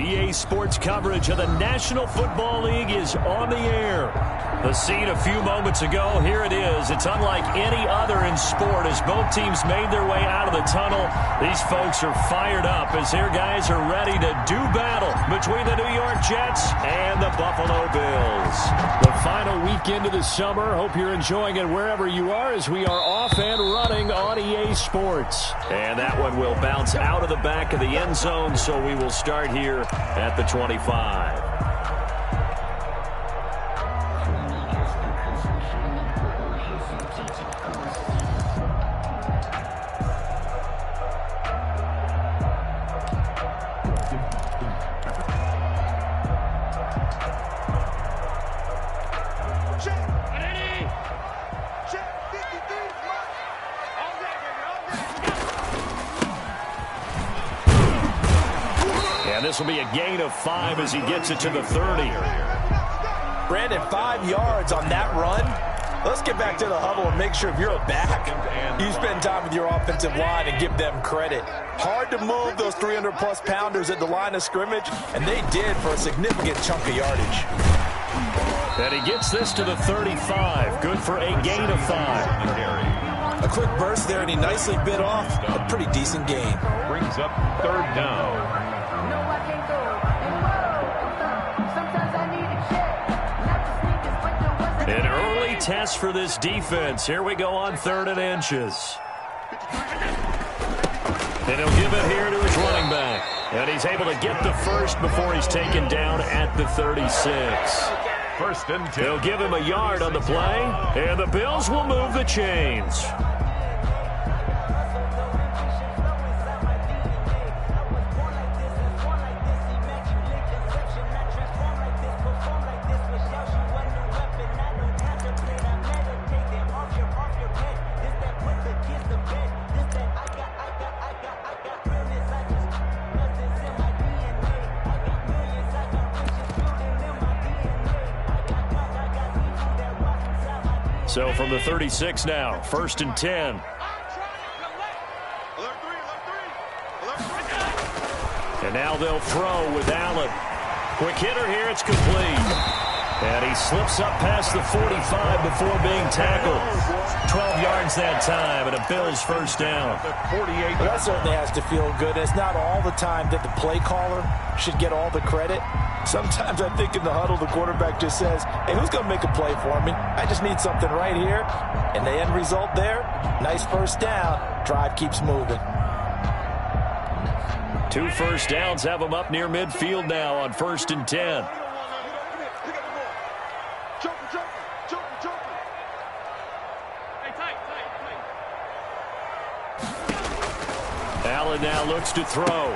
EA Sports coverage of the National Football League is on the air. The scene a few moments ago, here it is. It's unlike any other in sport as both teams made their way out of the tunnel. These folks are fired up as their guys are ready to do battle between the New York Jets and the Buffalo Bills. The final weekend of the summer. Hope you're enjoying it wherever you are as we are off and running on EA Sports. And that one will bounce out of the back of the end zone, so we will start here at the 25. This will be a gain of 5 as he gets it to the 30. Brandon, 5 yards on that run. Let's get back to the huddle and make sure if you're back, you spend time with your offensive line and give them credit. Hard to move those 300-plus pounders at the line of scrimmage, and they did for a significant chunk of yardage. And he gets this to the 35. Good for a gain of 5. A quick burst there, and he nicely bit off a pretty decent gain. Brings up 3rd down. An early test for this defense. Here we go on 3rd and inches. And he'll give it here to his running back. And he's able to get the first before he's taken down at the 36. 1st and 10. They'll give him a yard on the play. And the Bills will move the chains. So from the 36 now, 1st and 10. And now they'll throw with Allen. Quick hitter here, it's complete. And he slips up past the 45 before being tackled. 12 yards that time, and a Bills 1st down. Well, that certainly has to feel good. It's not all the time that the play caller should get all the credit. Sometimes I think in the huddle, the quarterback just says, hey, who's going to make a play for me? I just need something right here. And the end result there, nice 1st down. Drive keeps moving. 2 1st downs have them up near midfield now on 1st and 10. Allen now looks to throw.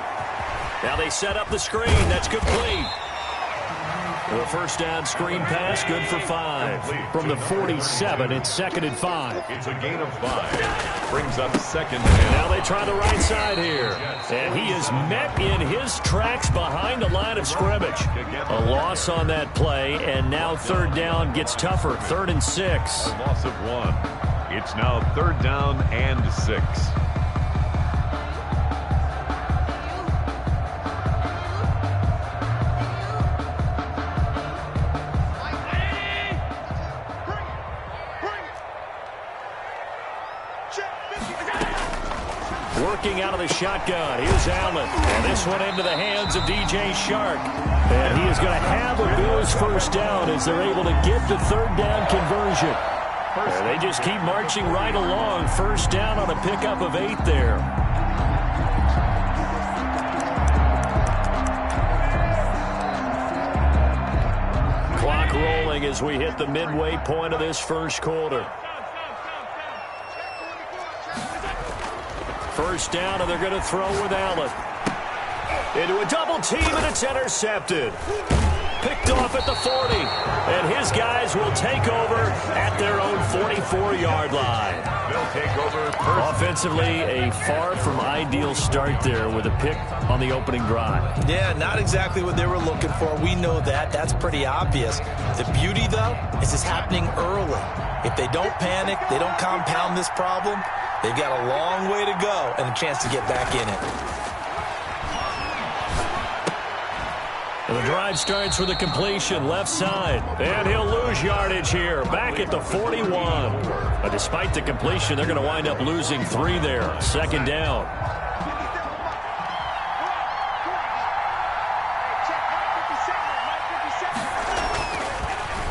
Now they set up the screen. That's complete. The 1st down screen pass, good for 5. From the 47, it's 2nd and 5. It's a gain of 5. Brings up 2nd and now they try the right side here. And he is met in his tracks behind the line of scrimmage. A loss on that play, and now 3rd down gets tougher. 3rd and 6. A loss of 1. It's now 3rd down and 6. Working out of the shotgun. Here's Allen. And this one into the hands of DJ Shark. And he is going to have a Bills 1st down as they're able to get the 3rd down conversion. And they just keep marching right along. 1st down on a pickup of 8 there. Clock rolling as we hit the midway point of this 1st quarter. 1st down, and they're going to throw with Allen. Into a double team, and it's intercepted. Picked off at the 40. And his guys will take over at their own 44-yard line. They'll take over first. Offensively, a far from ideal start there with a pick on the opening drive. Yeah, not exactly what they were looking for. We know that. That's pretty obvious. The beauty, though, is it's happening early. If they don't panic, they don't compound this problem, they've got a long way to go and a chance to get back in it. The drive starts with a completion left side. And he'll lose yardage here. Back at the 41. But despite the completion, they're going to wind up losing 3 there. 2nd down.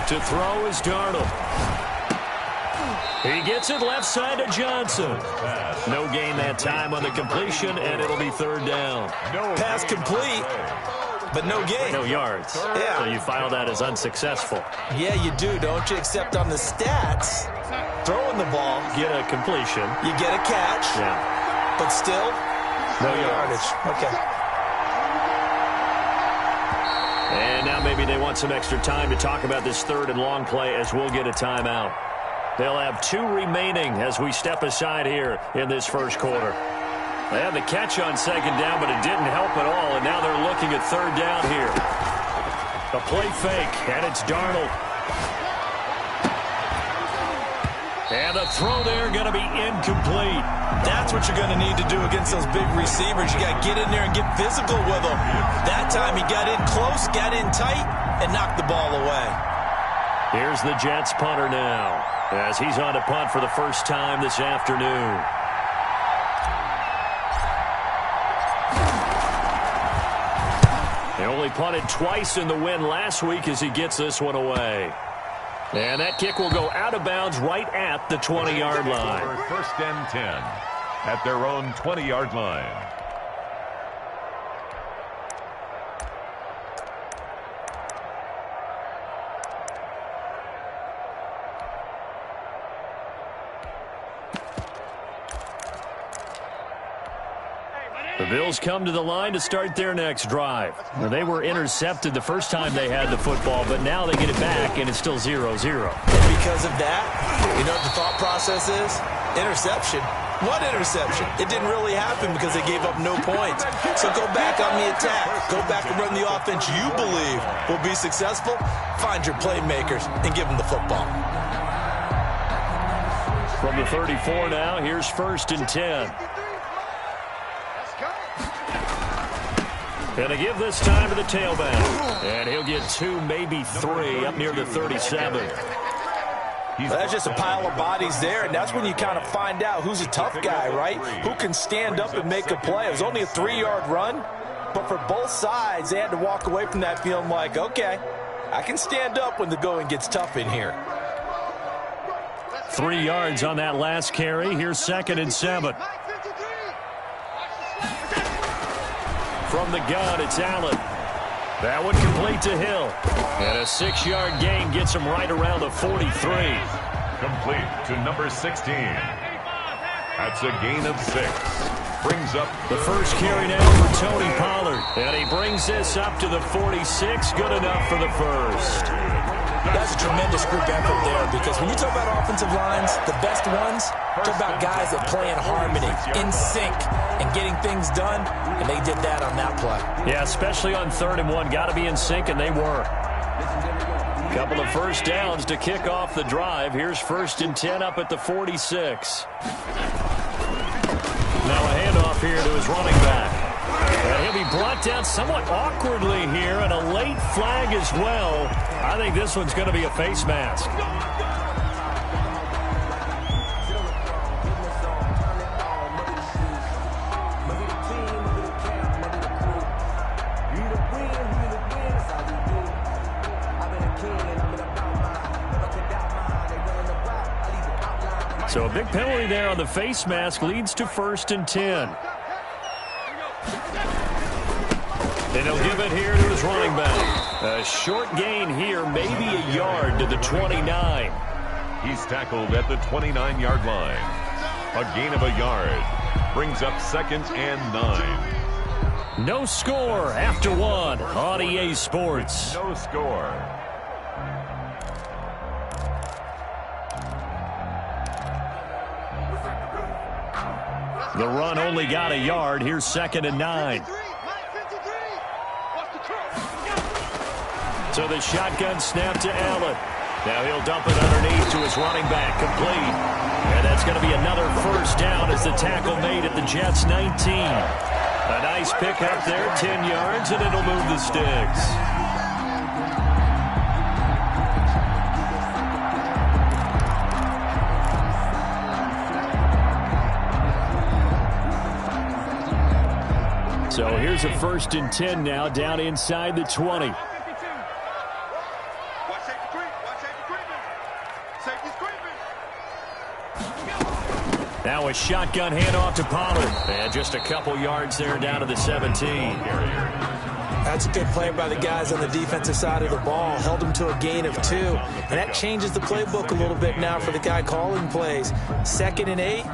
To throw is Darnold. He gets it left side to Johnson. No gain that time on the completion, and it'll be 3rd down. Pass complete, but no gain. No yards. Yeah. So you file that as unsuccessful. Yeah, you do, don't you? Except on the stats, throwing the ball, Get a completion. you get a catch, Yeah. but still, No yardage. Okay. And now maybe they want some extra time to talk about this 3rd and long play as we'll get a timeout. They'll have 2 remaining as we step aside here in this first quarter. They had the catch on 2nd down, but it didn't help at all, and now they're looking at 3rd down here. A play fake, and it's Darnold. And the throw there going to be incomplete. That's what you're going to need to do against those big receivers. You got to get in there and get physical with them. That time he got in close, got in tight, and knocked the ball away. Here's the Jets punter now, as he's on to punt for the first time this afternoon. They only punted twice in the win last week as he gets this one away. And that kick will go out of bounds right at the 20-yard line. 1st and 10 at their own 20-yard line. The Bills come to the line to start their next drive. Now, they were intercepted the first time they had the football, but now they get it back, and it's still 0-0. And because of that, you know what the thought process is? Interception. What interception? It didn't really happen because they gave up no points. So go back on the attack. Go back and run the offense you believe will be successful. Find your playmakers and give them the football. From the 34 now, here's 1st and 10. Going to give this time to the tailback. And he'll get 2, maybe 3 up near the 37. That's just a pile of bodies there, and that's when you kind of find out who's a tough guy, right? Who can stand up and make a play. It was only a 3-yard run, but for both sides, they had to walk away from that feeling like, okay, I can stand up when the going gets tough in here. 3 yards on that last carry. Here's 2nd and 7. From the gun, it's Allen. That one complete to Hill. And a 6-yard gain gets him right around the 43. Complete to number 16. That's a gain of 6. Brings up the first carry now for Tony Pollard. And he brings this up to the 46. Good enough for the first. That's a tremendous group effort there, because when you talk about offensive lines, the best ones, talk about guys that play in harmony, in sync, and getting things done, and they did that on that play. Yeah, especially on 3rd and 1. Got to be in sync, and they were. Couple of first downs to kick off the drive. Here's 1st and 10 up at the 46. Now a handoff here to his running back. He'll be brought down somewhat awkwardly here, and a late flag as well. I think this one's going to be a face mask. So a big penalty there on the face mask leads to 1st and 10. And he'll give it here to his running back. A short gain here, maybe a yard to the 29. He's tackled at the 29-yard line. A gain of a yard. Brings up 2nd and 9. No score after 1 on EA Sports. No score. The run only got a yard. Here's 2nd and 9. So the shotgun snap to Allen. Now he'll dump it underneath to his running back, complete. And that's going to be another first down as the tackle made at the Jets' 19. A nice pick up there, 10 yards, and it'll move the sticks. So here's a 1st and 10 now, down inside the 20. Now a shotgun handoff to Pollard. And just a couple yards there down to the 17. That's a good play by the guys on the defensive side of the ball. Held them to a gain of 2. And that changes the playbook a little bit now for the guy calling plays. 2nd and 8.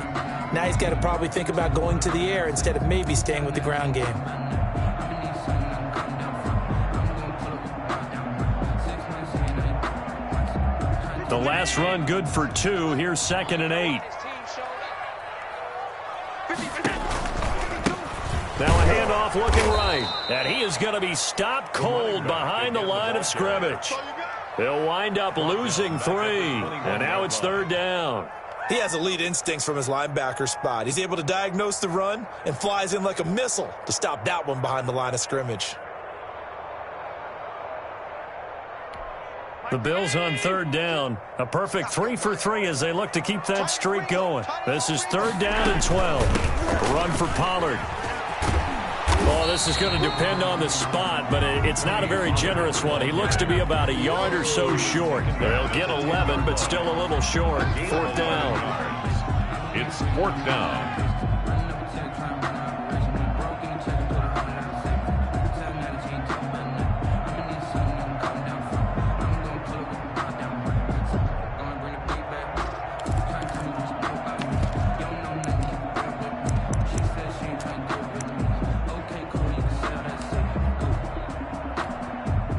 Now he's got to probably think about going to the air instead of maybe staying with the ground game. The last run good for 2. Here's 2nd and 8. Now a handoff looking right. And he is going to be stopped cold behind the line of scrimmage. He'll wind up losing 3. And now it's 3rd down. He has elite instincts from his linebacker spot. He's able to diagnose the run and flies in like a missile to stop that one behind the line of scrimmage. The Bills on 3rd down. A perfect 3 for 3 as they look to keep that streak going. This is 3rd down and 12. A run for Pollard. Oh, this is going to depend on the spot, but it's not a very generous one. He looks to be about a yard or so short. They'll get 11, but still a little short. 4th down. It's 4th down.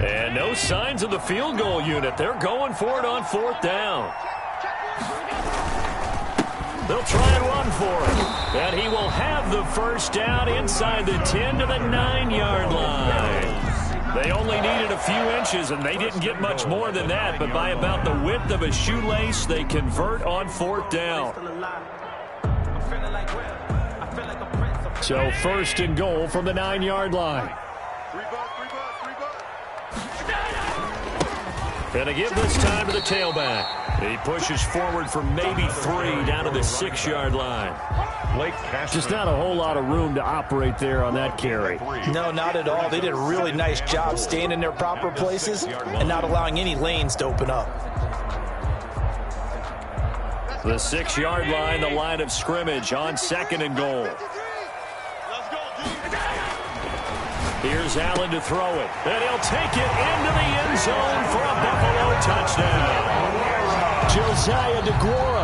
And no signs of the field goal unit. They're going for it on 4th down. They'll try and run for it. And he will have the 1st down inside the 10 to the 9-yard line. They only needed a few inches, and they didn't get much more than that. But by about the width of a shoelace, they convert on 4th down. So 1st and goal from the 9-yard line. And to give this time to the tailback. He pushes forward for maybe 3 down to the 6-yard line. Just not a whole lot of room to operate there on that carry. No, not at all. They did a really nice job staying in their proper places and not allowing any lanes to open up. The 6-yard line, the line of scrimmage on 2nd and goal. Here's Allen to throw it. And he'll take it into the end zone for a Buffalo touchdown. Josiah DeGuara,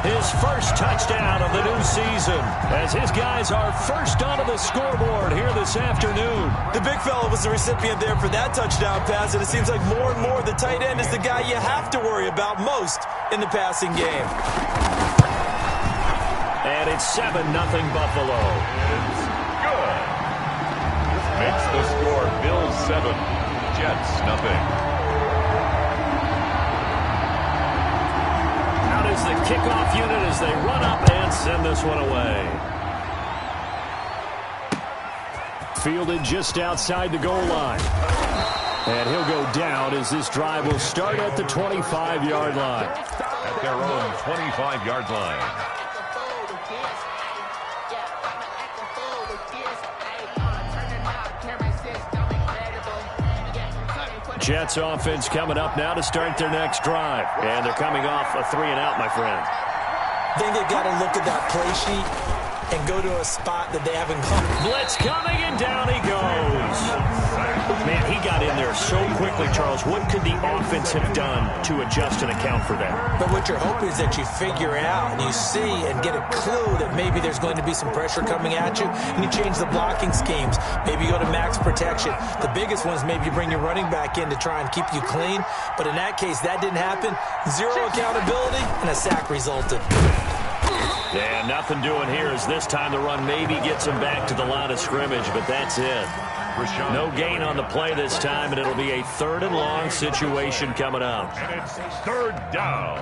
his 1st touchdown of the new season, as his guys are first onto the scoreboard here this afternoon. The big fella was the recipient there for that touchdown pass, and it seems like more and more the tight end is the guy you have to worry about most in the passing game. And it's 7-0 Buffalo. It's good. Makes the score Bills 7, Jets nothing. Out is the kickoff unit as they run up and send this one away. Fielded just outside the goal line. And he'll go down as this drive will start at the 25-yard line. At their own 25-yard line. Jets offense coming up now to start their next drive. And they're coming off a 3-and-out, my friend. I think they've got to look at that play sheet and go to a spot that they haven't come. Blitz coming, and down he goes. Man, he got in there so quickly, Charles. What could the offense have done to adjust and account for that? But what you're hoping is that you figure it out and you see and get a clue that maybe there's going to be some pressure coming at you, and you change the blocking schemes. Maybe you go to max protection. The biggest one is maybe you bring your running back in to try and keep you clean. But in that case, that didn't happen. 0 accountability, and a sack resulted. Yeah, nothing doing here as this time the run maybe gets him back to the line of scrimmage, but that's it. No gain on the play this time, and it'll be a 3rd and long situation coming up. And it's 3rd down.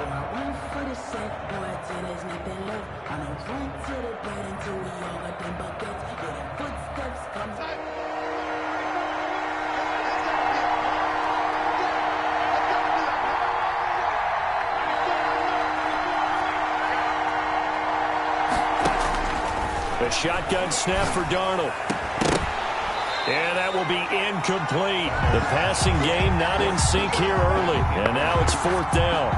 A shotgun snap for Darnold. And that will be incomplete. The passing game not in sync here early. And now it's 4th down.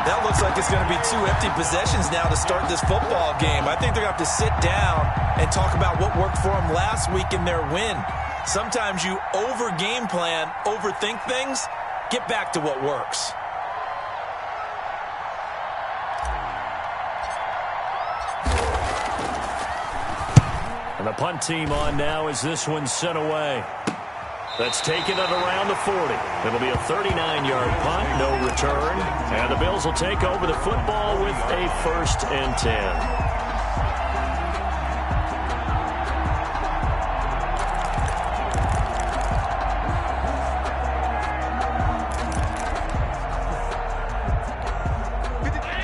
That looks like it's going to be 2 empty possessions now to start this football game. I think they're going to have to sit down and talk about what worked for them last week in their win. Sometimes you over-game plan, overthink things. Get back to what works. And the punt team on now as this one's sent away. That's taken it around the 40. It'll be a 39-yard punt, no return. And the Bills will take over the football with a 1st and 10.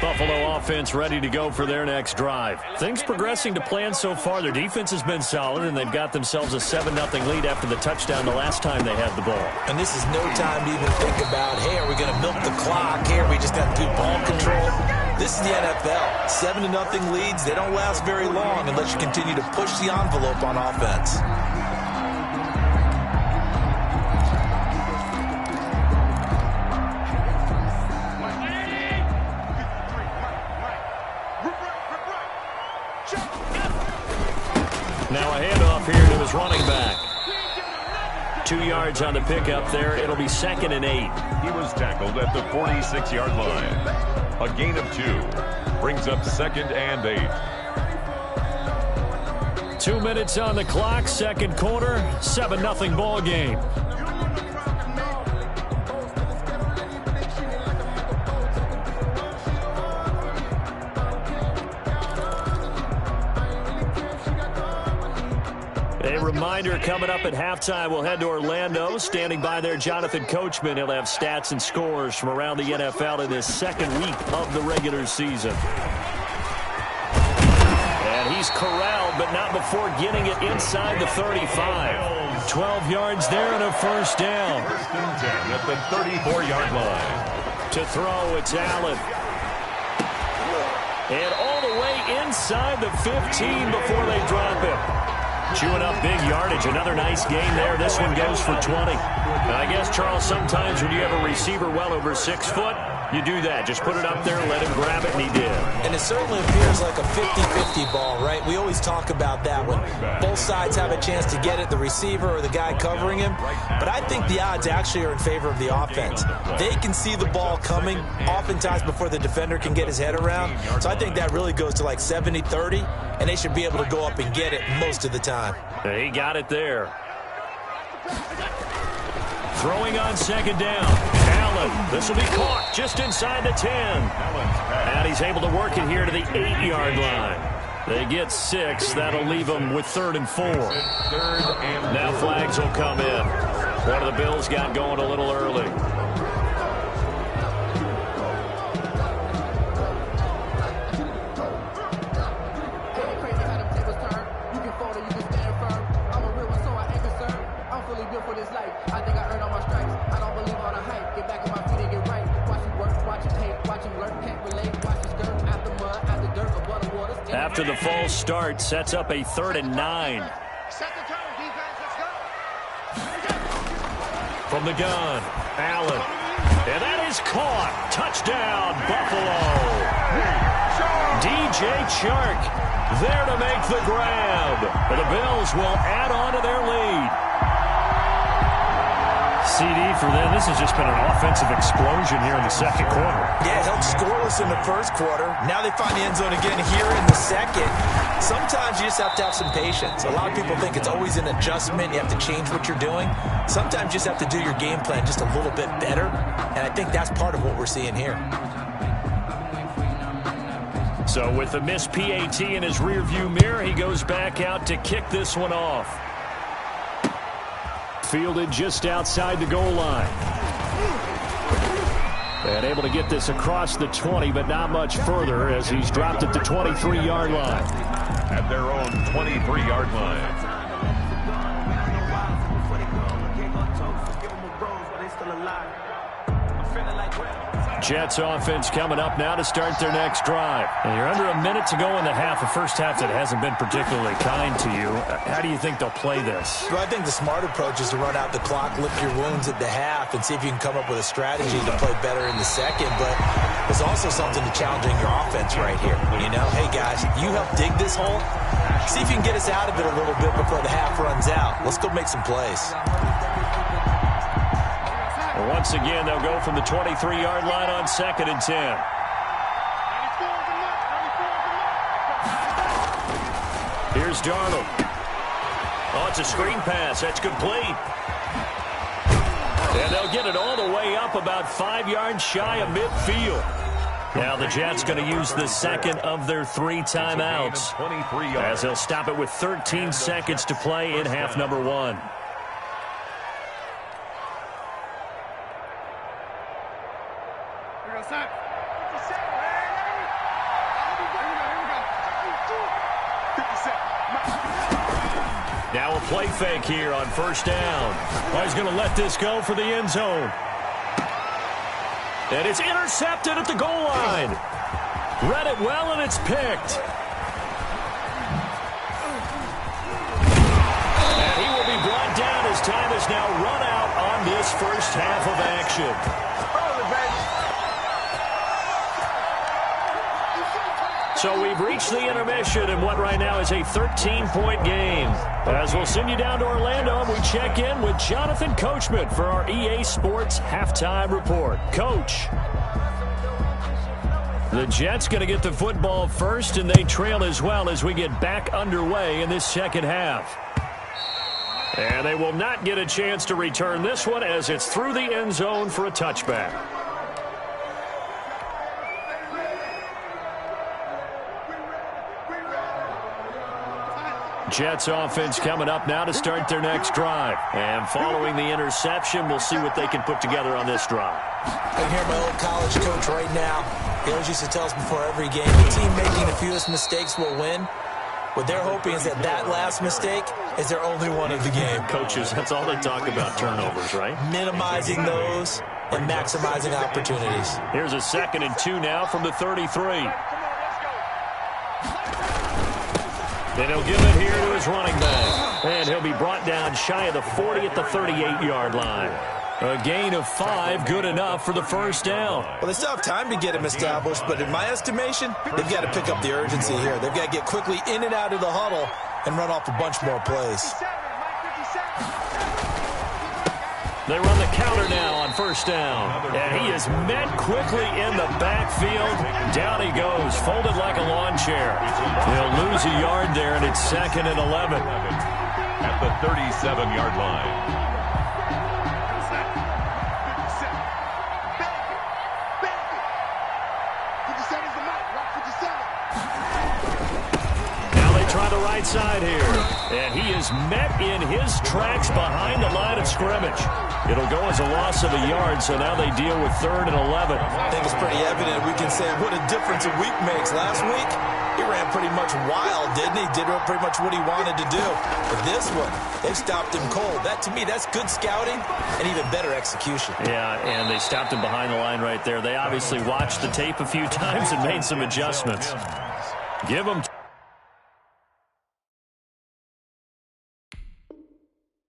Buffalo offense ready to go for their next drive. Things progressing to plan so far. Their defense has been solid, and they've got themselves a 7-0 lead after the touchdown the last time they had the ball. And this is no time to even think about, hey, are we going to milk the clock? Hey, are we just going to do ball control? This is the NFL. 7-0 leads, they don't last very long unless you continue to push the envelope on offense. Now a handoff here to his running back. 2 yards on the pickup there. It'll be 2nd and 8. He was tackled at the 46-yard line. A gain of 2. Brings up 2nd and 8. 2 minutes on the clock, 2nd quarter, 7-0 ball game. A reminder coming up at halftime, we'll head to Orlando. Standing by there, Jonathan Coachman. He'll have stats and scores from around the NFL in this 2nd week of the regular season. And he's corralled, but not before getting it inside the 35. 12 yards there and a 1st down. 1st and 10 at the 34-yard line. To throw, it's Allen. And all the way inside the 15 before they drop him. Chewing up big yardage. Another nice gain there. This one goes for 20. And I guess, Charles, sometimes when you have a receiver well over 6 foot, you do that. Just put it up there, let him grab it, and he did. And it certainly appears like a 50-50 ball, right? We always talk about that when both sides have a chance to get it, the receiver or the guy covering him. But I think the odds actually are in favor of the offense. They can see the ball coming oftentimes before the defender can get his head around. So I think that really goes to like 70-30, and they should be able to go up and get it most of the time. He got it there. Throwing on 2nd down. Allen, this will be caught just inside the 10. And he's able to work it here to the 8-yard line. They get 6. That'll leave them with 3rd and 4. Now flags will come in. One of the Bills got going a little early. After the false start, sets up a 3rd and 9. From the gun, Allen. And that is caught. Touchdown, Buffalo. DJ Chark there to make the grab. And the Bills will add on to their lead. CD for them. This has just been an offensive explosion here in the 2nd quarter. Yeah, held scoreless in the 1st quarter. Now they find the end zone again here in the 2nd. Sometimes you just have to have some patience. A lot of people think it's always an adjustment. You have to change what you're doing. Sometimes you just have to do your game plan just a little bit better. And I think that's part of what we're seeing here. So with the missed PAT in his rearview mirror, he goes back out to kick this one off. Fielded just outside the goal line. And able to get this across the 20, but not much further as he's dropped at the 23-yard line. At their own 23-yard line. Jets offense coming up now to start their next drive. And you're under a minute to go in the half, a first half that hasn't been particularly kind to you. How do you think they'll play this? Well, I think the smart approach is to run out the clock, lick your wounds at the half, and see if you can come up with a strategy to play better in the second. But there's also something to challenging your offense right here. You know, hey, guys, you help dig this hole. See if you can get us out of it a little bit before the half runs out. Let's go make some plays. Once again, they'll go from the 23-yard line on 2nd and 10. Here's Darnold. Oh, it's a screen pass. That's complete. And they'll get it all the way up about 5 yards shy of midfield. Now the Jets going to use the second of their 3 timeouts, as they'll stop it with 13 seconds to play in half number 1. Now a play fake here on first down. Oh, he's going to let this go for the end zone. And it's intercepted at the goal line. Read it well, and it's picked. And he will be brought down as time is now run out on this first half of action. So we've reached the intermission in what right now is a 13-point game. As we'll send you down to Orlando, and we check in with Jonathan Coachman for our EA Sports Halftime Report. Coach. The Jets going to get the football first, and they trail as well as we get back underway in this second half. And they will not get a chance to return this one as it's through the end zone for a touchback. Jets offense coming up now to start their next drive. And following the interception, we'll see what they can put together on this drive. I can hear my old college coach right now. He always used to tell us before every game, the team making the fewest mistakes will win. What they're hoping is that that last mistake is their only one of the game. Coaches, that's all they talk about, turnovers, right? Minimizing those and maximizing opportunities. Here's a 2nd and 2 now from the 33. And he'll give it here to his running back. And he'll be brought down shy of the 40 at the 38-yard line. A gain of 5, good enough for the first down. Well, they still have time to get him established, but in my estimation, they've got to pick up the urgency here. They've got to get quickly in and out of the huddle and run off a bunch more plays. They run the counter now on first down. And he is met quickly in the backfield. Down he goes, folded like a lawn chair. He'll lose a yard there, and it's 2nd and 11. At the 37-yard line. Try the right side here. And he is met in his tracks behind the line of scrimmage. It'll go as a loss of a yard, so now they deal with 3rd and 11. I think it's pretty evident. We can say what a difference a week makes. Last week, he ran pretty much wild, didn't he? Did pretty much what he wanted to do. But this one, they stopped him cold. That, to me, that's good scouting and even better execution. Yeah, and they stopped him behind the line right there. They obviously watched the tape a few times and made some adjustments. Give him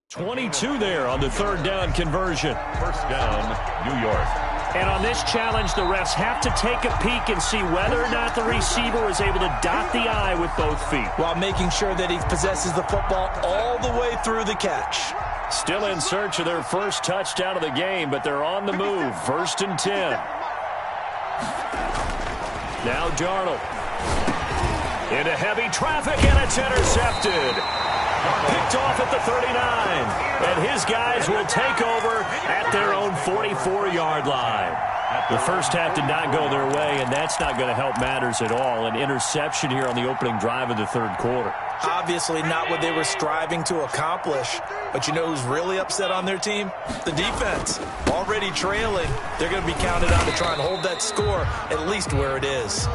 22 there on the 3rd down conversion. First down, New York. And on this challenge, the refs have to take a peek and see whether or not the receiver was able to dot the I with both feet, while making sure that he possesses the football all the way through the catch. Still in search of their first touchdown of the game, but they're on the move. 1st and 10. Now Darnold. Into heavy traffic, and it's intercepted. Picked off at the 39. And his guys will take over at their own 44-yard line. The first half did not go their way, and that's not going to help matters at all. An interception here on the opening drive of the 3rd quarter. Obviously not what they were striving to accomplish. But you know who's really upset on their team? The defense. Already trailing. They're going to be counted on to try and hold that score at least where it is.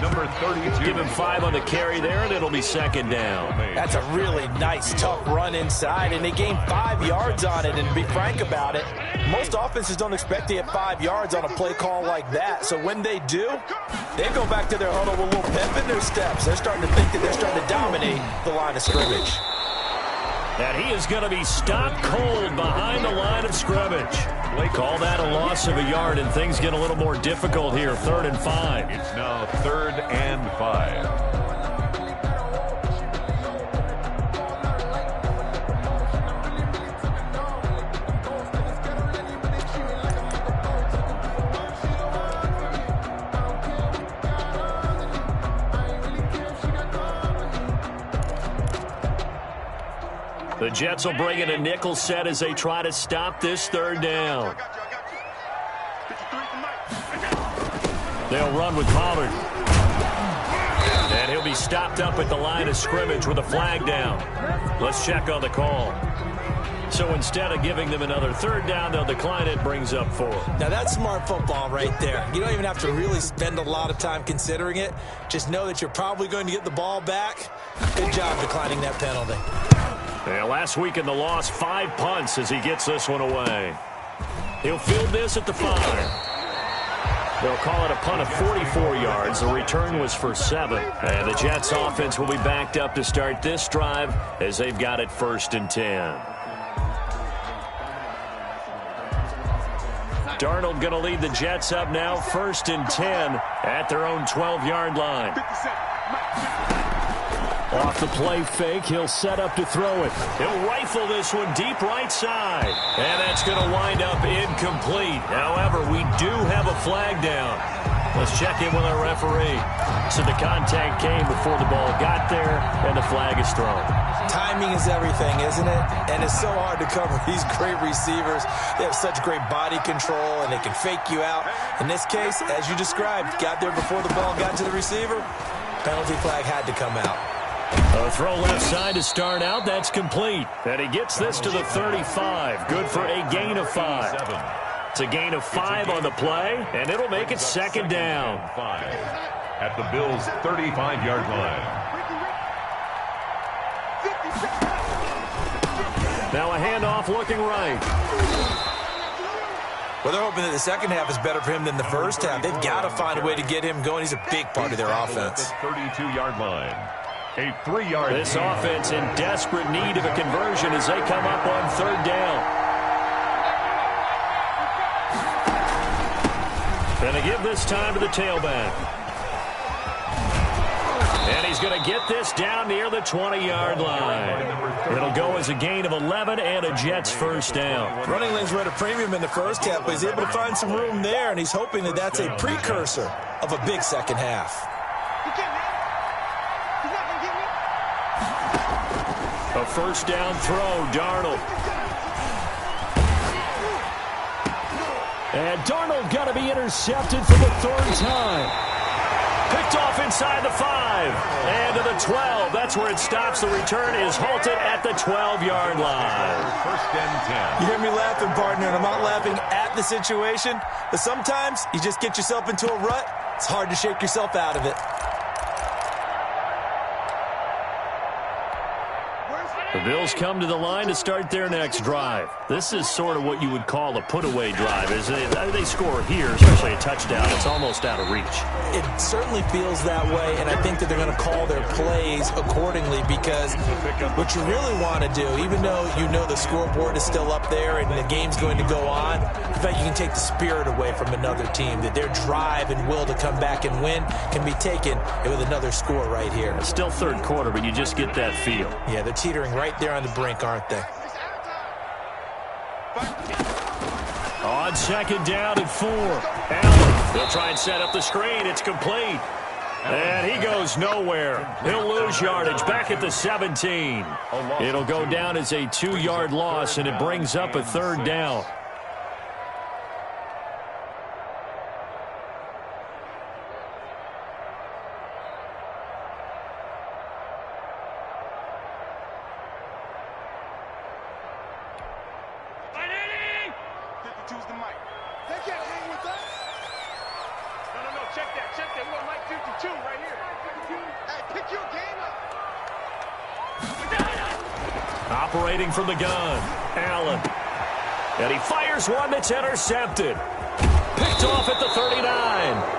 Number 32. Give him 5 on the carry there, and it'll be 2nd down. That's a really nice, tough run inside, and they gained 5 yards on it. And to be frank about it, Most offenses don't expect to get 5 yards on a play call like that. So when they do, they go back to their huddle with a little pep in their steps. They're starting to think that they're starting to dominate the line of scrimmage. And he is going to be stopped cold behind the line of scrimmage. Call that a loss of a yard, and things get a little more difficult here. 3rd and 5. It's now 3rd and 5. The Jets will bring in a nickel set as they try to stop this 3rd down. They'll run with Pollard. And he'll be stopped up at the line of scrimmage with a flag down. Let's check on the call. So instead of giving them another 3rd down, they'll decline it, brings up 4. Now that's smart football right there. You don't even have to really spend a lot of time considering it. Just know that you're probably going to get the ball back. Good job declining that penalty. Yeah, last week in the loss, 5 punts as he gets this one away. He'll field this at the 5. They'll call it a punt of 44 yards. The return was for 7. And the Jets offense will be backed up to start this drive as they've got it 1st and 10. Darnold going to lead the Jets up now, 1st and 10 at their own 12-yard line. Off the play fake, he'll set up to throw it. He'll rifle this one deep right side. And that's going to wind up incomplete. However, we do have a flag down. Let's check in with our referee. So the contact came before the ball got there, and the flag is thrown. Timing is everything, isn't it? And it's so hard to cover these great receivers. They have such great body control, and they can fake you out. In this case, as you described, got there before the ball got to the receiver. Penalty flag had to come out. A throw left side to start out. That's complete. And he gets this to the 35. Good for a gain of 5. It's a gain of 5 on the play, and it'll make it 2nd down. 5 at the Bills' 35-yard line. Now a handoff looking right. Well, they're hoping that the second half is better for him than the first half. They've got to find a way to get him going. He's a big part of their offense. 32-yard line. A 3-yard. This offense in desperate need of a conversion as they come up on 3rd down. And they give this time to the tailback. And he's going to get this down near the 20-yard line. It'll go as a gain of 11 and a Jets 1st down. Running lanes were at a premium in the first half, but he's able to find some room there, and he's hoping that that's a precursor of a big second half. A 1st down throw, Darnold. And Darnold got to be intercepted for the 3rd time. Picked off inside the 5. And to the 12. That's where it stops. The return is halted at the 12-yard line. 1st and 10. You hear me laughing, partner, and I'm not laughing at the situation. But sometimes you just get yourself into a rut. It's hard to shake yourself out of it. The Bills come to the line to start their next drive. This is sort of what you would call a put-away drive. As they score here, especially a touchdown, it's almost out of reach. It certainly feels that way, and I think that they're going to call their plays accordingly because what you really want to do, even though you know the scoreboard is still up there and the game's going to go on, in fact, you can take the spirit away from another team, that their drive and will to come back and win can be taken with another score right here. It's still 3rd quarter, but you just get that feel. Yeah, they're teetering right there on the brink, aren't they? On 2nd down and 4. Allen, they'll try and set up the screen. It's complete. And he goes nowhere. He'll lose yardage back at the 17. It'll go down as a 2-yard loss, and it brings up a 3rd down. Operating from the gun, Allen. And he fires one that's intercepted. Picked off at the 39.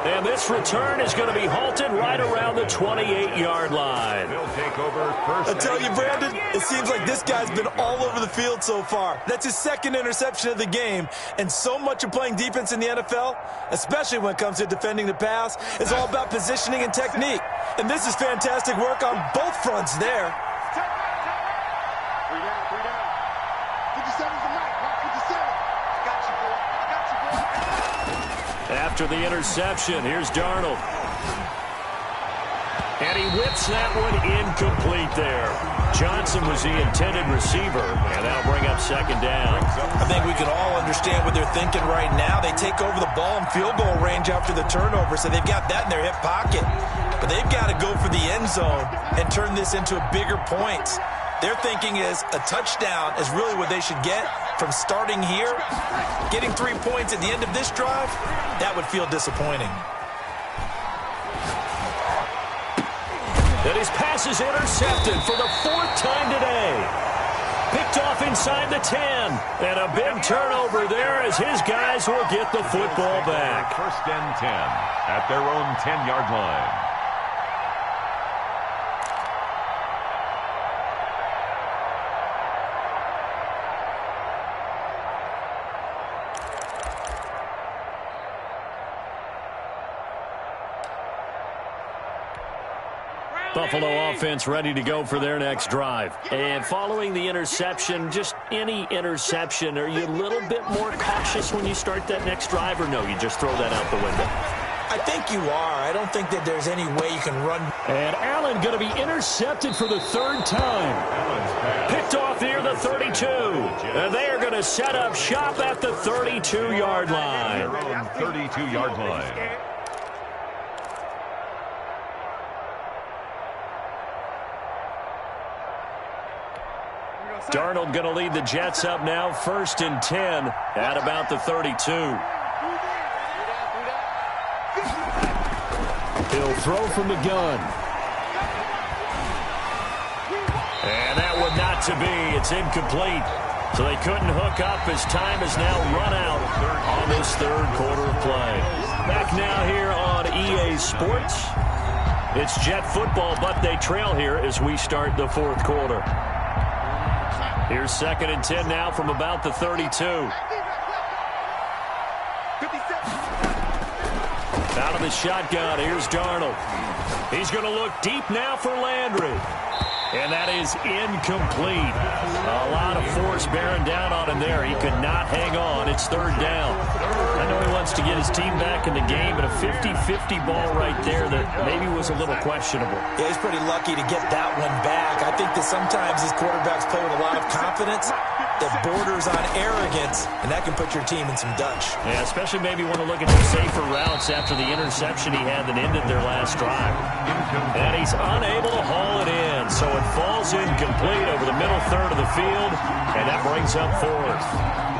And this return is going to be halted right around the 28-yard line. They'll take over first. I tell you, Brandon, it seems like this guy's been all over the field so far. That's his second interception of the game. And so much of playing defense in the NFL, especially when it comes to defending the pass, is all about positioning and technique. And this is fantastic work on both fronts there. After the interception, here's Darnold. And he whips that one incomplete there. Johnson was the intended receiver, and that'll bring up second down. I think we can all understand what they're thinking right now. They take over the ball in field goal range after the turnover, so they've got that in their hip pocket. But they've got to go for the end zone and turn this into bigger points. Their thinking is a touchdown is really what they should get from starting here. Getting 3 points at the end of this drive, that would feel disappointing. And his pass is intercepted for the 4th time today. Picked off inside the 10. And a big turnover there as his guys will get the football back. First and 10 at their own 10-yard line. Buffalo offense ready to go for their next drive. And following the interception, just any interception, are you a little bit more cautious when you start that next drive, or no, you just throw that out the window? I think you are. I don't think that there's any way you can run. And Allen going to be intercepted for the 3rd time. Picked off near the 32. And they are going to set up shop at the 32-yard line. Their own 32-yard line. Darnold going to lead the Jets up now, 1st and 10 at about the 32. He'll throw from the gun. And that one not to be. It's incomplete. So they couldn't hook up as time has now run out on this 3rd quarter of play. Back now here on EA Sports. It's Jet football, but they trail here as we start the 4th quarter. Here's 2nd and 10 now from about the 32. Out of the shotgun, here's Darnold. He's going to look deep now for Landry. And that is incomplete. A lot of force bearing down on him there. He could not hang on. It's 3rd down. I know he wants to get his team back in the game, but a 50-50 ball right there that maybe was a little questionable. Yeah, he's pretty lucky to get that one back. I think that sometimes these quarterbacks play with a lot of confidence that borders on arrogance, and that can put your team in some Dutch. Yeah, especially maybe want to look at some safer routes after the interception he had that ended their last drive. And he's unable to haul it in, so it falls incomplete over the middle 3rd of the field, and that brings up 4th.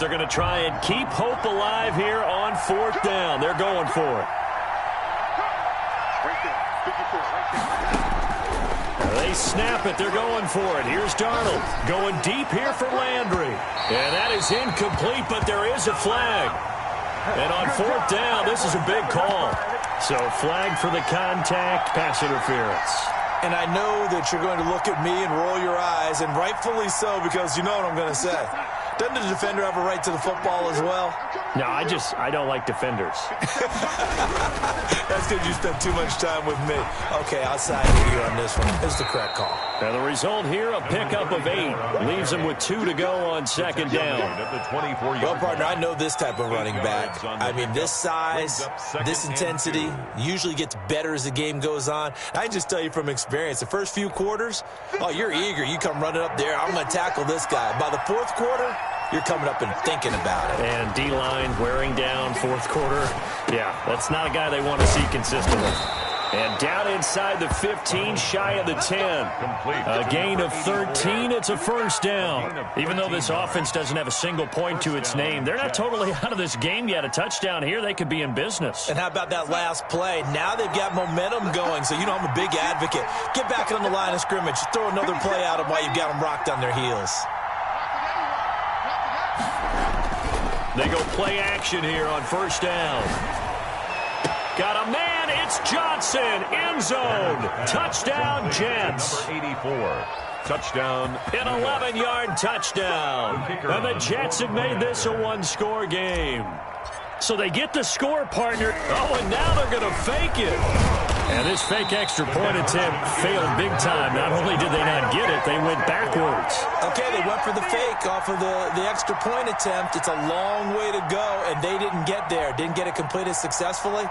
They're going to try and keep hope alive here on 4th down. They're going for it. They snap it. They're going for it. Here's Darnold going deep here for Landry. And that is incomplete, but there is a flag. And on 4th down, this is a big call. So flag for the contact, pass interference. And I know that you're going to look at me and roll your eyes, and rightfully so, because you know what I'm going to say. Doesn't the defender have a right to the football as well? No, I don't like defenders. That's because you spent too much time with me. Okay, I'll side with you on this one. It's the correct call. And the result here, a pickup of 8. Leaves him with 2 to go on 2nd down. Well, partner, I know this type of running back. I mean, this size, this intensity usually gets better as the game goes on. I just tell you from experience, the first few quarters, oh, you're eager. You come running up there. I'm going to tackle this guy. By the 4th quarter, you're coming up and thinking about it. And D-line wearing down 4th quarter. Yeah, that's not a guy they want to see consistently. And down inside the 15, shy of the 10. A gain of 13. It's a first down. Even though this offense doesn't have a single point to its name, they're not totally out of this game yet. A touchdown here, they could be in business. And how about that last play? Now they've got momentum going, so you know I'm a big advocate. Get back on the line of scrimmage. Throw another play at them while you've got them rocked on their heels. They go play action here on first down. Got a man. It's Johnson. End zone. Touchdown, Jets. Number 84. Touchdown. An 11-yard touchdown. And the Jets have made this a one-score game. So they get the score, partner. Oh, and now they're going to fake it. And this fake extra point attempt failed big time. Not only did they not get it, they went backwards. Okay, they went for the fake off of the extra point attempt. It's a long way to go, and they didn't get there. Didn't get it completed successfully.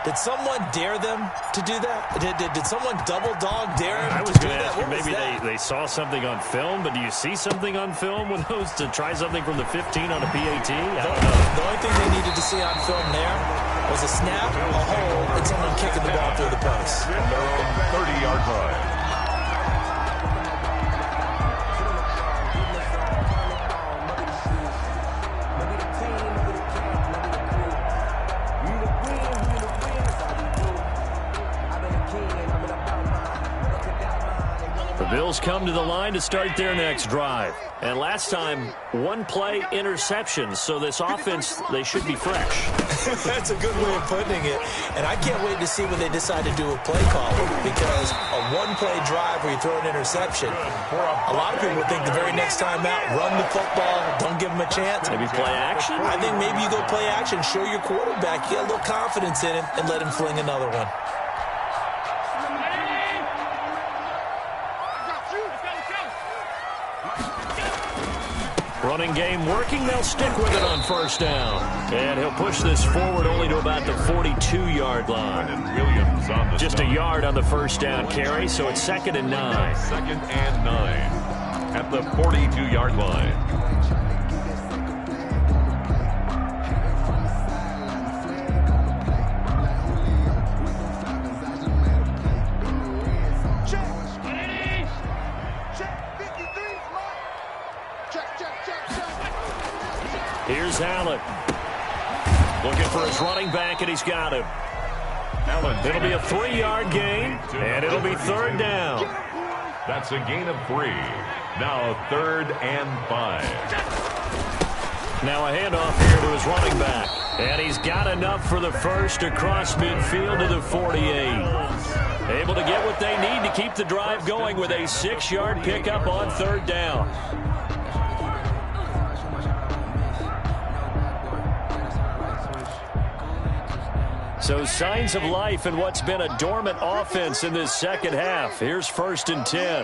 Did someone dare them to do that? Did someone double dog dare them? I was going to ask you, maybe they saw something on film, but do you see something on film with those to try something from the 15 on a PAT? I don't know. The only thing they needed to see on film there was a snap, a hold, and someone kicking the ball through the post. Their own 30-yard line. Bills come to the line to start their next drive. And last time, one-play interception. So this offense, they should be fresh. That's a good way of putting it. And I can't wait to see what they decide to do with play calling, because a one-play drive where you throw an interception, a lot of people think the very next time out, run the football, don't give them a chance. Maybe play action? I think maybe you go play action, show your quarterback, you got a little confidence in him, and let him fling another one. Running game working. They'll stick with it on first down. And he'll push this forward only to about the 42-yard line. And Williams on the Just a yard on the first down carry, so it's 2nd and 9. 2nd and 9 at the 42-yard line. Here's Allen. Looking for his running back, and he's got him. It'll be a 3-yard gain, and it'll be 3rd down. That's a gain of 3. Now 3rd and 5. Now a handoff here to his running back. And he's got enough for the first across midfield to the 48. Able to get what they need to keep the drive going with a 6-yard pickup on 3rd down. So signs of life in what's been a dormant offense in this second half. Here's 1st and 10.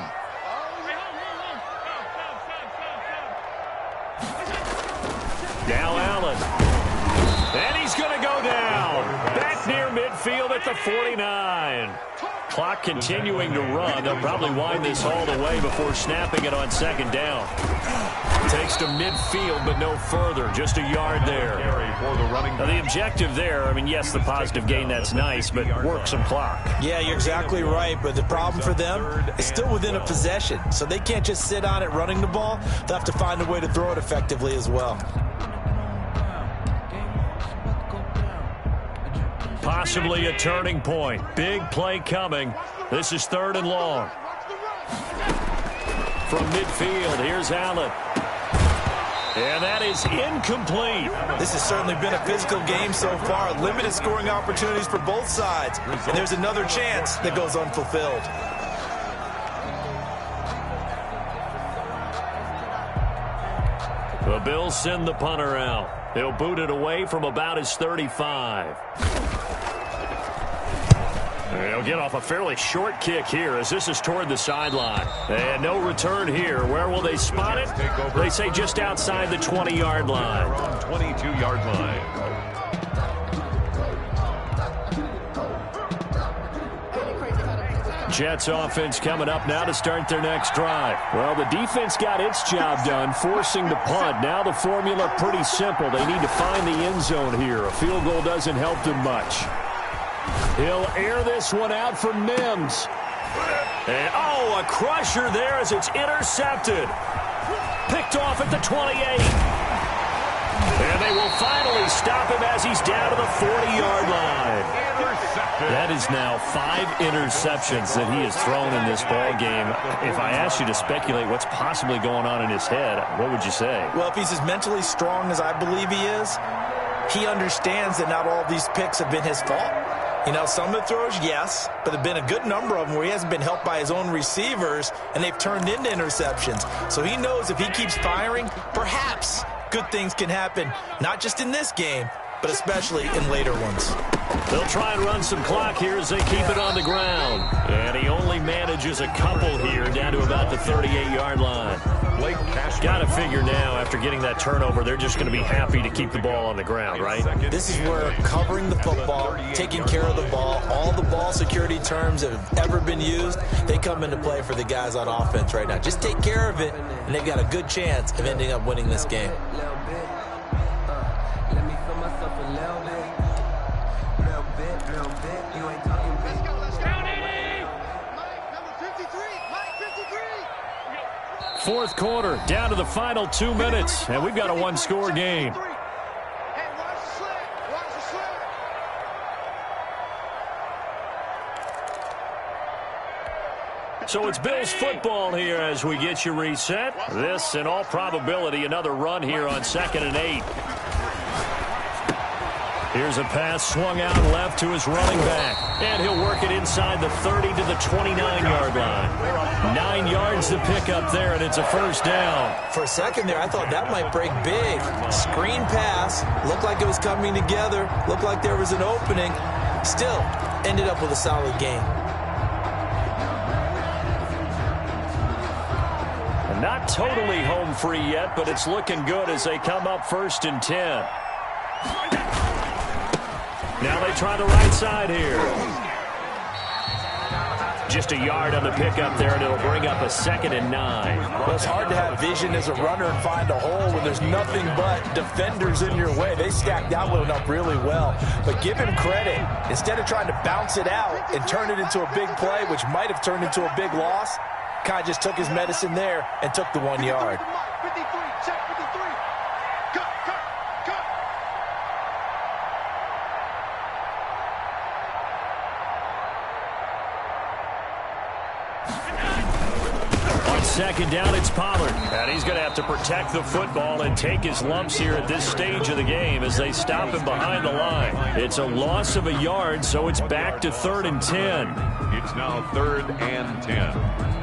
Now Allen. And he's going to go down. Back near midfield at the 49. Clock continuing to run. They'll probably wind this all the way before snapping it on 2nd down. Takes to midfield, but no further. Just a yard there. Now, the objective there, I mean, yes, the positive gain, that's nice, but work some clock. Yeah, you're exactly right, but the problem for them is still within a possession, so they can't just sit on it running the ball. They'll have to find a way to throw it effectively as well. Possibly a turning point. Big play coming. This is 3rd and long. From midfield, here's Allen. And that is incomplete. This has certainly been a physical game so far. Limited scoring opportunities for both sides. And there's another chance that goes unfulfilled. The Bills send the punter out. He'll boot it away from about his 35. They'll get off a fairly short kick here as this is toward the sideline. And no return here. Where will they spot it? They say just outside the 20-yard line. 22-yard line. Jets offense coming up now to start their next drive. Well, the defense got its job done, forcing the punt. Now the formula pretty simple. They need to find the end zone here. A field goal doesn't help them much. He'll air this one out for Mims. And, a crusher there as it's intercepted. Picked off at the 28. And they will finally stop him as he's down to the 40-yard line. That is now 5 interceptions that he has thrown in this ball game. If I asked you to speculate what's possibly going on in his head, what would you say? Well, if he's as mentally strong as I believe he is, he understands that not all these picks have been his fault. You know, some of the throws, yes, but there have been a good number of them where he hasn't been helped by his own receivers, and they've turned into interceptions. So he knows if he keeps firing, perhaps good things can happen, not just in this game, but especially in later ones. They'll try and run some clock here as they keep it on the ground. And he only manages a couple here down to about the 38-yard line. Got to figure now, after getting that turnover, they're just going to be happy to keep the ball on the ground, right? This is where covering the football, taking care of the ball, all the ball security terms that have ever been used, they come into play for the guys on offense right now. Just take care of it, and they've got a good chance of ending up winning this game. Fourth quarter, down to the final 2 minutes, and we've got a one-score game. So it's Bills football here as we get you reset. This, in all probability, another run here on 2nd and 8. Here's a pass swung out left to his running back. And he'll work it inside the 30 to the 29-yard line. 9 yards to pick up there, and it's a first down. For a second there, I thought that might break big. Screen pass. Looked like it was coming together. Looked like there was an opening. Still, ended up with a solid game. Not totally home free yet, but it's looking good as they come up 1st and 10. Now they try the right side here. Just a yard on the pickup there, and it'll bring up a 2nd and 9. Well, it's hard to have vision as a runner and find a hole when there's nothing but defenders in your way. They stacked that one up really well. But give him credit. Instead of trying to bounce it out and turn it into a big play, which might have turned into a big loss, kind of just took his medicine there and took the 1 yard. 53, check 53. Cut. On 2nd down, it's Pollard. And he's going to have to protect the football and take his lumps here at this stage of the game as they stop him behind the line. It's a loss of a yard, so it's back to 3rd and 10. It's now 3rd and 10.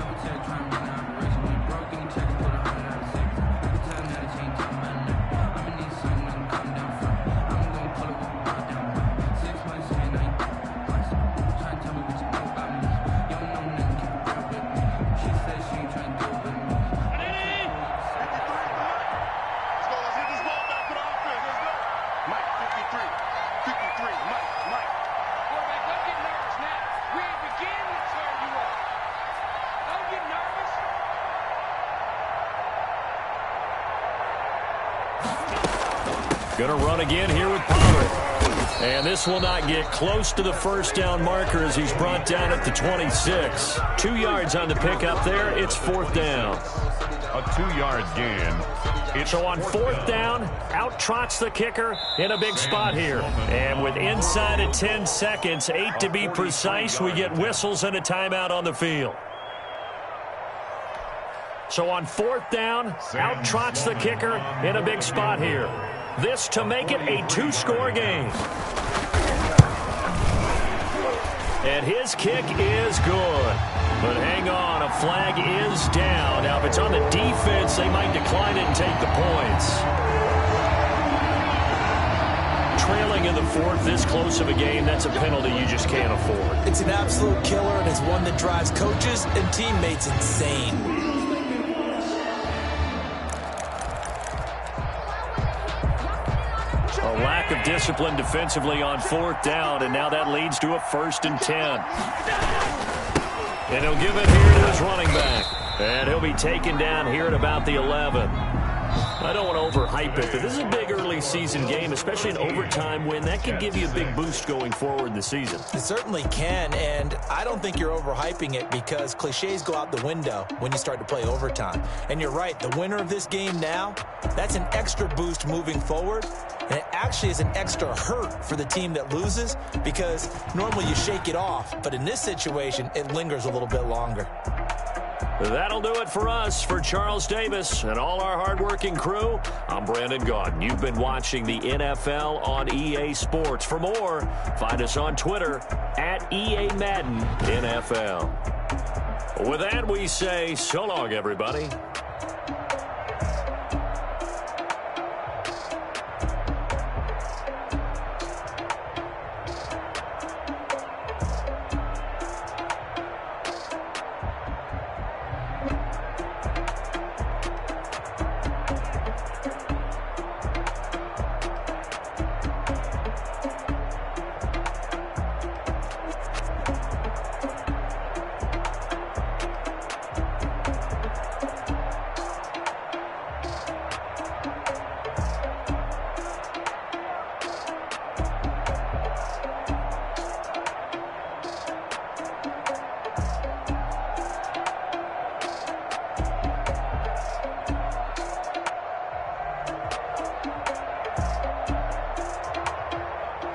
Going to run again here with Pollard. And this will not get close to the first down marker as he's brought down at the 26. 2 yards on the pickup there. It's 4th down. A 2-yard gain. So on 4th down, out trots the kicker in a big spot here. And with inside of 10 seconds, 8 to be precise, we get whistles and a timeout on the field. So on 4th down, out trots the kicker in a big spot here. This to make it a 2-score game. And his kick is good. But hang on, a flag is down. Now, if it's on the defense, they might decline it and take the points. Trailing in the 4th, this close of a game, that's a penalty you just can't afford. It's an absolute killer, and it's one that drives coaches and teammates insane. A lack of discipline defensively on 4th down, and now that leads to a 1st and 10. And he'll give it here to his running back. And he'll be taken down here at about the 11. I don't want to overhype it, but this is a big early season game, especially an overtime win. That could give you a big boost going forward in the season. It certainly can, and I don't think you're overhyping it because cliches go out the window when you start to play overtime. And you're right, the winner of this game now, that's an extra boost moving forward, and it actually is an extra hurt for the team that loses because normally you shake it off, but in this situation, it lingers a little bit longer. That'll do it for us. For Charles Davis and all our hardworking crew, I'm Brandon Gaudin. You've been watching the NFL on EA Sports. For more, find us on Twitter at EA Madden NFL. With that, we say so long, everybody.